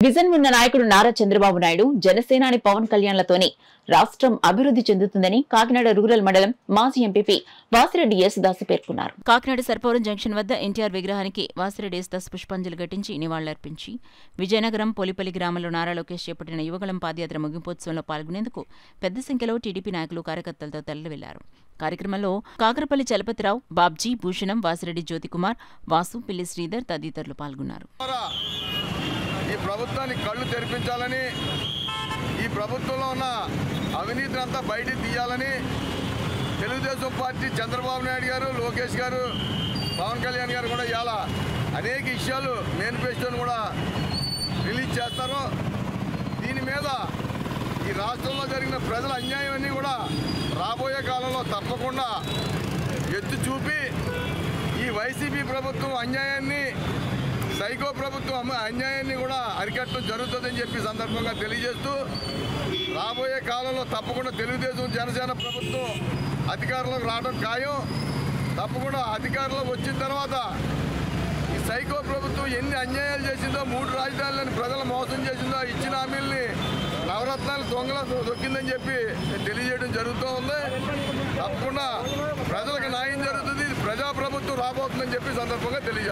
Vision ఉన్న నాయకుడు నారా చంద్రబాబు నాయుడు జనసేనాని పవన్ కళ్యాణ్లతోనే రాష్ట్రం అభివృద్ధి చెందుతుందని కాకినాడ రూరల్ మండలం మాజీ ఎంపీపీ వాసిరెడ్డి యేసుదాసు పేర్కొన్నారు. కాకినాడ సర్పవరం జంక్షన్ వద్ద ఎన్టీఆర్ విగ్రహానికి వాసిరెడ్డి యేసుదాసు పుష్పాంజలి ఘటించి నివాళులర్పించి విజయనగరం పోలిపల్లి గ్రామంలో నారా లోకేష్ చేపట్టిన యువగళం పాదయాత్ర ముగింపోత్సవంలో పాల్గొనేందుకు పెద్ద సంఖ్యలో టీడీపీ నాయకులు కార్యకర్తలతో తరలివెళ్లారు. కార్యక్రమంలో కాకరపల్లి చలపతిరావు, బాబ్జీ, భూషణం, వాసిరెడ్డి జ్యోతికుమార్, వాసు, పిల్లి శ్రీధర్ తదితరులు పాల్గొన్నారు. ఈ ప్రభుత్వాన్ని కళ్ళు తెరిపించాలని, ఈ ప్రభుత్వంలో ఉన్న అవినీతిని అంతా బయటికి తీయాలని తెలుగుదేశం పార్టీ చంద్రబాబు నాయుడు గారు, లోకేష్ గారు, పవన్ కళ్యాణ్ గారు కూడా ఇవాళ అనేక విషయాలు మేనిఫెస్టోను కూడా రిలీజ్ చేస్తారు. దీని మీద ఈ రాష్ట్రంలో జరిగిన ప్రజల అన్యాయం అన్నీ కూడా రాబోయే కాలంలో తప్పకుండా ఎత్తి చూపి ఈ వైసీపీ ప్రభుత్వం అన్యాయాన్ని, సైకో ప్రభుత్వం అన్యాయాన్ని కూడా అరికట్టడం జరుగుతుందని చెప్పి సందర్భంగా తెలియజేస్తూ, రాబోయే కాలంలో తప్పకుండా తెలుగుదేశం జనసేన ప్రభుత్వం అధికారంలోకి రావడం ఖాయం. తప్పకుండా అధికారంలోకి వచ్చిన తర్వాత ఈ సైకో ప్రభుత్వం ఎన్ని అన్యాయాలు చేసిందో, 3 రాజధానులను ప్రజలు మోసం చేసిందో, ఇచ్చిన హామీల్ని నవరత్నాలు దొంగల దొక్కిందని చెప్పి తెలియజేయడం జరుగుతూ ఉంది. తప్పకుండా ప్రజలకు న్యాయం జరుగుతుంది, ప్రజాప్రభుత్వం రాబోతుందని చెప్పి సందర్భంగా తెలియజేస్తారు.